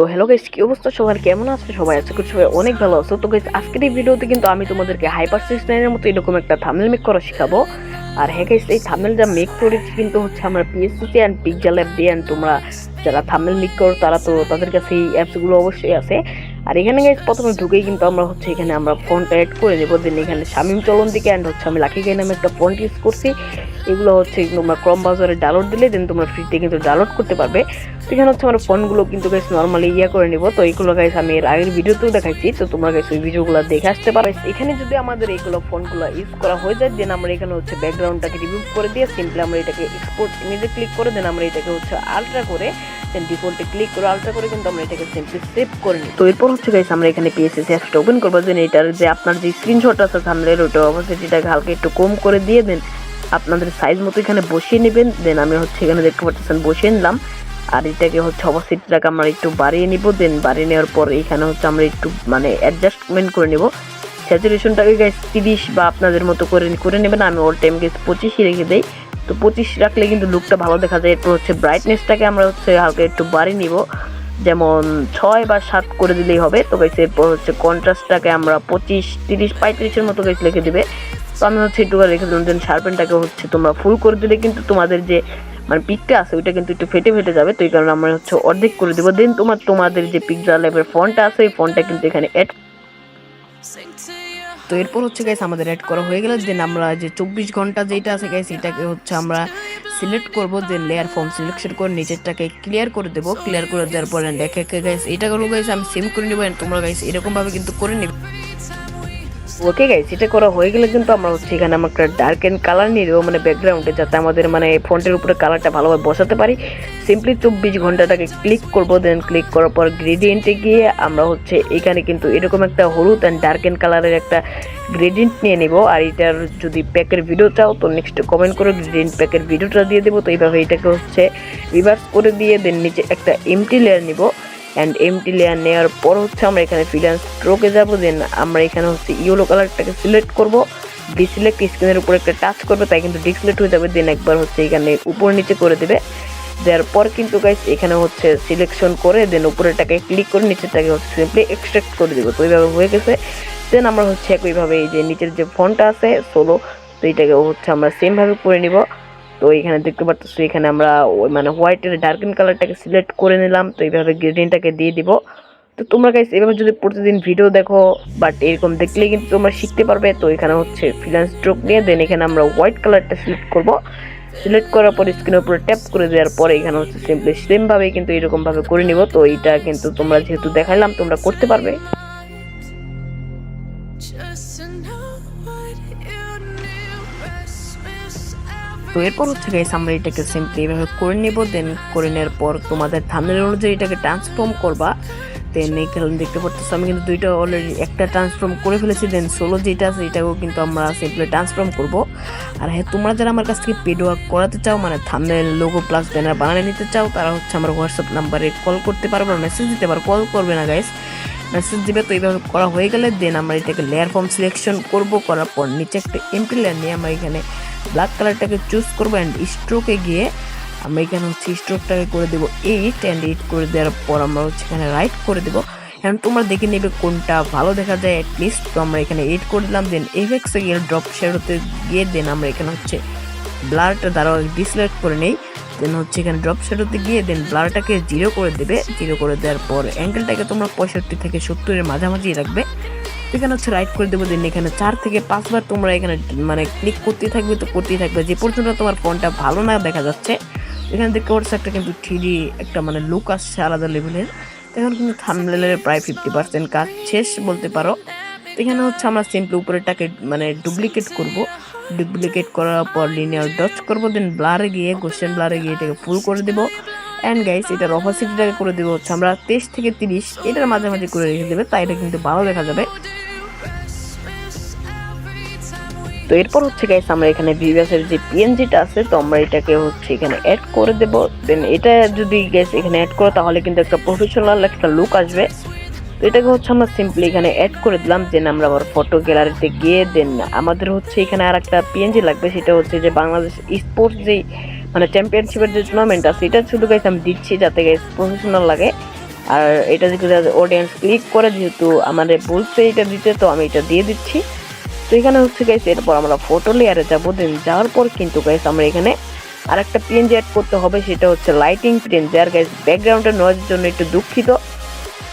তো hello guys, কি অবস্থা সবার, কেমন আছে সবাই? আশা করি সবাই অনেক ভালো আছো। তো গাইস, আজকের এই ভিডিওতে কিন্তু আমি তোমাদেরকে হাইপার 69 এর মতো এরকম একটা থাম্বনেল মেক করা শেখাবো। আর হ্যাঁ গাইস, এই থাম্বনেলটা মেক করেছি কিন্তু হচ্ছে আমরা পিএসসি এন্ড পিক্সেল অ্যাপ দিয়ে। তোমরা যারা থাম্বনেল মেক করো তারা তো তাদের কাছে এই অ্যাপসগুলো অবশ্যই আছে। আর এখানে গাইস প্রথমে ঢুকেই কিন্তু আমরা হচ্ছে এখানে আমরা ফন্ট অ্যাড করে নেব। দেন এখানে শামিম চলন দিকে অ্যান্ড হচ্ছে আমি লাকি গাই নামে একটা ফন্ট ইউজ করছি। এগুলো হচ্ছে তোমরা ক্রম ব্রাউজারে ডাউনলোড দিলে দেন তোমরা ফ্রিতে কিন্তু ডাউনলোড করতে পারবে। তো এখানে হচ্ছে আমরা ফন্টগুলো কিন্তু গাইস নর্মালি করে নিব। তো এইগুলো গাইস আমি এর আগের ভিডিওতেও দেখাইছি, তো তোমরা গাইস ওই ভিডিওগুলো দেখে আসতে পারো। এখানে যদি আমাদের এইগুলো ফন্টগুলো ইউজ করা হয়ে যায় দেন আমরা এখানে হচ্ছে ব্যাকগ্রাউন্ডটাকে রিমুভ করে দিয়ে সিম্পলি আমরা এটাকে এক্সপোর্ট ইমেজে ক্লিক করে দেন আমরা এটাকে হচ্ছে আলট্রা করে দেন ডিফল্টে ক্লিক করে আলট্রা করে কিন্তু আমরা এটাকে সিম্পলি সেভ করে নিই। তো এরপর হচ্ছে গাইস আমরা এখানে পিএসসি অ্যাপসটা ওপেন করবো। দেন এটার যে আপনার যে স্ক্রিনশট আছে থাম্বনেলের ওটা অবশ্যইটাকে হালকা একটু কম করে দিয়ে দেন আপনাদের সাইজ মতো এখানে বসিয়ে নেবেন। দেন আমি হচ্ছে এখানে দেখতে পাচ্ছেন বসিয়ে নিলাম। আর এটাকে হচ্ছে অবশ্যইটাকে আমরা একটু বাড়িয়ে নিব। দেন বাড়িয়ে নেওয়ার পর এখানে হচ্ছে আমরা একটু অ্যাডজাস্টমেন্ট করে নিব। স্যাচুরেশনটাকে গাইস 30 বা আপনাদের মতো করে নেবেন। আমি অল টাইম গাইস 25 রেখে দেই। তো 25 রাখলে কিন্তু লুকটা ভালো দেখা যায়। এরপর হচ্ছে ব্রাইটনেসটাকে আমরা হচ্ছে হালকা একটু বাড়িয়ে নিব, যেমন 6 বা 7 করে দিলেই হবে। তো গাইস এরপর হচ্ছে কন্ট্রাস্টটাকে আমরা 25, 30, 35-এর মতো গাইস লিখে দিবে। তো আমি হচ্ছে একটু রেখে দিলাম। দেন শার্পেনটাকে হচ্ছে তোমরা ফুল করে দিলে কিন্তু তোমাদের যে পিকটা আছে ওইটা কিন্তু একটু ফেটে যাবে। তো এই কারণে আমরা হচ্ছে অর্ধেক করে দেবো। দেন তোমাদের যে পিক্সেল অ্যাপের ফন্টটা আছে এই ফন্টটা কিন্তু এখানে অ্যাড। তো এরপর হচ্ছে গাইস আমাদের অ্যাড করা হয়ে গেলে দেন আমরা যে 24 ঘন্টা যেটা আছে গাইস এটাকে হচ্ছে আমরা সিলেক্ট করব। দেন লেয়ার ফর্ম সিলেকশন করে নিচেরটাকে ক্লিয়ার করে দেবো। ক্লিয়ার করে দেওয়ার পরে দেখে গাইস এটা হলো গাইস আমি সেম করে নেবো। তোমরা গাইস এরকম ভাবে কিন্তু করে নেবে। ওকে গাইস, এটা করা হয়ে গেলে কিন্তু আমরা হচ্ছে এখানে আমরা একটা ডার্ক এন্ড কালার নিয়ে দেবো ব্যাকগ্রাউন্ডে, যাতে আমাদের ফন্টের উপরে কালারটা ভালোভাবে বসাতে পারি। সিম্পলি 24 ঘন্টাটাকে ক্লিক করব। দেন ক্লিক করার পর গ্রেডিয়েন্টে গিয়ে আমরা হচ্ছে এখানে কিন্তু এরকম একটা হলুদ অ্যান্ড ডার্ক এন্ড কালারের একটা গ্রেডিয়েন্ট নিয়ে নিব। আর এটার যদি প্যাকের ভিডিও চাও তো নেক্সট কমেন্ট করে গ্রেডিয়েন্ট প্যাকের ভিডিওটা দিয়ে দেবো। তো এইভাবে এটাকে হচ্ছে রিভার্স করে দিয়ে দেন নিচে একটা এমটি লেয়ার নিব। অ্যান্ড এমটি লেয়ার নেওয়ার পর হচ্ছে আমরা এখানে ফিলান্স স্ট্রোকে যাবো। দেন আমরা এখানে হচ্ছে ইয়েলো কালারটাকে সিলেক্ট করব। ডিসিলেক্ট স্ক্রিনের উপর একটা টাচ করবে, তাই কিন্তু ডিসিলেক্ট হয়ে যাবে। দেন একবার হচ্ছে এখানে উপর নিচে করে দেবে। দেওয়ার পর কিন্তু গাইস এখানে হচ্ছে সিলেকশন করে দেন উপরেরটাকে ক্লিক করে নিচেরটাকে হচ্ছে সিম্পলি এক্সট্রাক্ট করে দেবো। তো এইভাবে হয়ে গেছে। দেন আমরা হচ্ছে একইভাবে এই যে নিচের যে ফন্টটা আছে সোলো, তো এইটাকে হচ্ছে আমরা সেমভাবে করে নিব। তো এখানে দেখতে পাচ্ছ এখানে আমরা হোয়াইটের ডার্কেন কালারটাকে সিলেক্ট করে নিলাম। তো এইভাবে গ্রেডিয়েন্টটাকে দিয়ে দিব। তো তোমরা গাইস এভাবে যদি প্রতিদিন ভিডিও দেখো বাট এরকম দেখলে কিন্তু তোমরা শিখতে পারবে। তো এখানে হচ্ছে ফিলান্স স্ট্রোক নিয়ে দেন এখানে আমরা হোয়াইট কালারটা সিলেক্ট করব। সিলেক্ট করার পর স্ক্রিনের উপরে ট্যাপ করে দেওয়ার পরে এখানে হচ্ছে সিম্পলি সেম ভাবে কিন্তু এরকম ভাবে করে নিব। তো এইটা কিন্তু তোমরা যেহেতু দেখাইলাম তোমরা করতে পারবে। তো এরপর হচ্ছে গাইস আমরা এটাকে সিম্পলি এইভাবে করে নেব। দেন করে নেওয়ার পর তোমাদের থাম্বনেল অনুযায়ী এটাকে ট্রান্সফর্ম করবা। দেন এখানে দেখতে পাচ্ছ আমি কিন্তু দুইটা অলরেডি একটা ট্রান্সফর্ম করে ফেলেছি। দেন সোলো যেটা আছে এটাকেও কিন্তু আমরা সিম্পলি ট্রান্সফর্ম করব। আর হ্যাঁ, তোমরা যারা আমার কাছ থেকে পেড ওয়ার্ক করাতে চাও থাম্বনেল লোগো প্লাস ব্যানার বানিয়ে নিতে চাও তারা হচ্ছে আমার হোয়াটসঅ্যাপ নাম্বারে কল করতে পারবো, মেসেজ দিতে পারো। কল করবে না গাইস, মেসেজ দিবে। তো এইভাবে করা হয়ে গেলে দেন আমরা এটাকে লেয়ার ফর্ম সিলেকশন করব। করার পর নিচে একটা এমটি লেয়ার নিয়ে আমরা এখানে ব্ল্যাক কালারটাকে চুজ করবো। অ্যান্ড স্ট্রোকে গিয়ে আমরা এখানে হচ্ছে স্ট্রোকটাকে করে দেবো 8 অ্যান্ড 8 করে দেওয়ার পর আমরা হচ্ছে এখানে রাইট করে দেবো। এখন তোমরা দেখে নেবে কোনটা ভালো দেখা যায় অ্যাটলিস্ট। তো আমরা এখানে 8 করে দিলাম। দেন এফেক্টসে গিয়ে ড্রপ শ্যাডোতে গিয়ে দেন আমরা এখানে হচ্ছে ব্লারটা দ্বারা ডিসলেক্ট করে নেই। দেন হচ্ছে এখানে ড্রপ শ্যাডোতে গিয়ে দেন ব্লারটাকে 0 করে দেবে। 0 করে দেওয়ার পর অ্যাঙ্গেলটাকে তোমরা 65 থেকে 70-এর মাঝামাঝি রাখবে। এখানে হচ্ছে রাইট করে দেবো। দেন এখানে 4 থেকে 5 বার তোমরা এখানে ক্লিক করতেই থাকবে। তো করতেই থাকবে যে পর্যন্ত তোমার ফোনটা ভালো না দেখা যাচ্ছে। এখানে দেখতে পাচ্ছ একটা কিন্তু 3D একটা লুক আসছে আলাদা লেভেলের। এখন কিন্তু থাম্বনেলের প্রায় 50% কাজ শেষ বলতে পারো। এখানে হচ্ছে আমরা সিম্পলি উপরেরটাকে ডুপ্লিকেট করব। ডুপ্লিকেট করার পর লিনিয়ার ডচ করব। দেন ব্লারে গিয়ে গোশেন ব্লারে গিয়ে এটাকে ফুল করে দেবো। অ্যান্ড গাইস এটার অপাসিটিটাকে করে দেবো হচ্ছে আমরা 23 থেকে 30 এটার মাঝামাঝি করে রেখে দেবে, তাই এটা কিন্তু ভালো দেখা যাবে। তো এরপর হচ্ছে গাইস আমরা এখানে ভিউয়ার্সের যে পিএনজিটা আছে তো আমরা এটাকে হচ্ছে এখানে অ্যাড করে দেব। দেন এটা যদি গাইস এখানে অ্যাড করো তাহলে কিন্তু একটা প্রফেশনাল একটা লুক আসবে। তো এটাকে হচ্ছে আমরা সিম্পলি এখানে অ্যাড করে দিলাম। দেন আমরা আবার ফটো গ্যালারিতে গিয়ে দেন আমাদের হচ্ছে এখানে আর একটা পিএনজি লাগবে, সেটা হচ্ছে যে বাংলাদেশ স্পোর্টস যেই চ্যাম্পিয়নশিপের যে টুর্নামেন্ট আছে এটা শুধু গাইস আমি দিচ্ছি যাতে গাইস প্রফেশনাল লাগে। আর এটা যেহেতু অডিয়েন্স ক্লিক করে, যেহেতু আমাদের বলছে এটা দিতে, তো আমি এটা দিয়ে দিচ্ছি। তো এখানে হচ্ছে গাইস এরপর আমরা ফটো লেয়ারে যাবো। দেন যাওয়ার পর কিন্তু গাইস আমরা এখানে আরেকটা পিএনজি অ্যাড করতে হবে, সেটা হচ্ছে লাইটিং পিএনজি। আর গাইস ব্যাকগ্রাউন্ডের নয়েজের জন্য একটু দুঃখিত।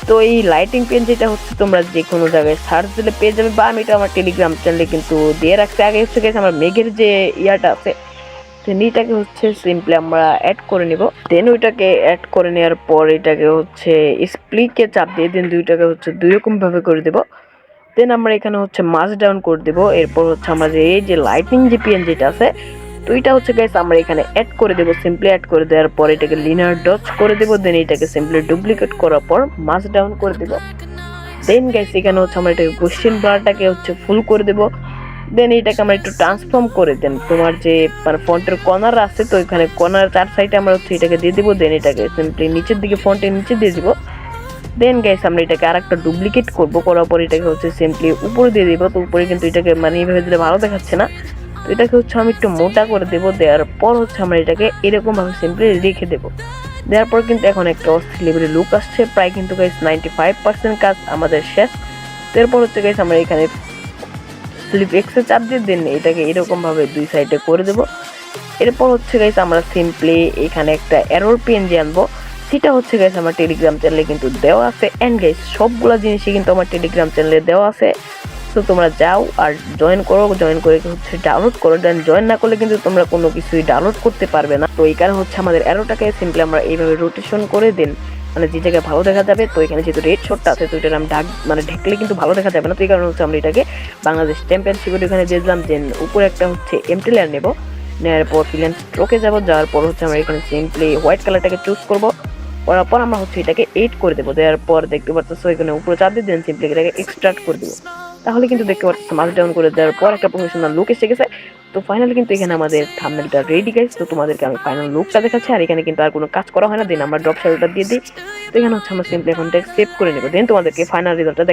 তো এই লাইটিং পিএনজিটা হচ্ছে তোমরা যে কোনো জায়গায় সার্চ দিলে পেয়ে যাবে, বা আমি এটা আমার টেলিগ্রাম চ্যানেলে কিন্তু দিয়ে রাখছি। আগে হচ্ছে গাইস আমরা মেঘের যে ইয়াটা আছে, দেন এটাকে হচ্ছে সিম্পলি আমরা অ্যাড করে নিব। দেন ওইটাকে অ্যাড করে নেওয়ার পর এটাকে হচ্ছে স্প্লিটকে চাপ দিয়ে দেন দুইটাকে হচ্ছে দুই রকম ভাবে করে দেব। দেন আমরা এখানে হচ্ছে মাস ডাউন করে দেব। এরপর হচ্ছে আমরা যে এই যে লাইটিং যে পিএনজিটা আছে, তো এটা হচ্ছে গাইস আমরা এখানে অ্যাড করে দেব। সিম্পলি অ্যাড করে দেওয়ার পর এটাকে লিনিয়ার ডটস করে দেব। দেন এটাকে সিম্পলি ডুপ্লিকেট করার পর মাস ডাউন করে দেব। দেন গাইস এখানে হচ্ছে আমরা এটাকে কোশ্চেন বারটাকে হচ্ছে ফুল করে দেব। দেন এটাকে আমরা একটু ট্রান্সফর্ম করে দেন তোমার যে মানে ফন্টের কর্নার আছে, তো এখানে কর্নার চার সাইডে আমরা হচ্ছে এটাকে দিয়ে দিব। দেন এটাকে সিম্পলি নিচের দিকে ফন্টের নিচে দিয়ে দিব। দেন গাইস আমরা এটাকে আরেকটা ডুপ্লিকেট করব, করার পর এটাকে হচ্ছে সিম্পলি উপরে দিয়ে দিব। তো উপরে কিন্তু এটাকে মানে এইভাবে দিলে ভালো দেখাচ্ছে না, তো এটাকে হচ্ছে আমি একটু মোটা করে দেব। দেওয়ার পর হচ্ছে আমরা এটাকে এরকম ভাবে সিম্পলি রেখে দেব। দেওয়ার পর কিন্তু এখন একটা অস্থির লেভেলের লুক আসছে, প্রায় কিন্তু গাইস 95% কাজ আমাদের শেষ। এরপর হচ্ছে গাইস আমরা এখানে ফ্লিপ এক্সে চাপ দিয়ে দেন এটাকে এরকম ভাবে দুই সাইডে করে দেব। এরপর হচ্ছে গাইস আমরা সিম্পলি এখানে একটা এরর পিএনজি আনবো, সেটা হচ্ছে গাইস আমার টেলিগ্রাম চ্যানেলে কিন্তু দেওয়া আছে। এন্ড গাইস সবগুলা জিনিসই কিন্তু আমার টেলিগ্রাম চ্যানেলে দেওয়া আছে, তো তোমরা যাও আর জয়েন করো, জয়েন করে হচ্ছে ডাউনলোড করো। দেন জয়েন না করলে কিন্তু তোমরা কোনো কিছুই ডাউনলোড করতে পারবে না। তো এই কারণে হচ্ছে আমাদের এরোটাকে সিম্পলি আমরা এইভাবে রোটেশন করে দিন, মানে যে জায়গায় ভালো দেখা যাবে। তো এখানে যেহেতু রেড শটটা আছে, তো এটা আমি মানে ঢেকলে কিন্তু ভালো দেখা যাবে না। তো এই কারণে হচ্ছে আমরা এটাকে বাংলাদেশ চ্যাম্পিয়নশিপের এখানে দিয়ে দিলাম। দেন উপরে একটা হচ্ছে এমটি লেয়ার নেবো, নেওয়ার পর ফিলেন্স স্ট্রোকে যাবো। যাওয়ার পর হচ্ছে আমরা এখানে সিম্পলি হোয়াইট কালারটাকে চুজ করবো, করার পর আমরা হচ্ছে এটাকে 8 করে দেবো। দেওয়ার পর দেখতে পাচ্ছ এখানে উপরে চাপ দিয়ে দেন সিম্পলি এটাকে এক্সট্রাক্ট করে দেবো। তাহলে কিন্তু দেখতে পাচ্ছ মাস ডাউন করে দেওয়ার পর একটা প্রফেশনাল লুক এসে গেছে। তো ফাইনালি কিন্তু এখানে আমাদের থাম্বনেলটা রেডি গাইস। তো তোমাদেরকে আমি ফাইনাল লুকটা দেখাচ্ছি, আর এখানে কিন্তু আর কোনো কাজ করা হয় না। দেন আমরা ড্রপ শ্যাডোটা দিয়ে দিই। তো এখানে হচ্ছে আমরা সিম্পলি এখন সেভ করে নেবো। দেন তোমাদেরকে ফাইনাল রেজাল্টটা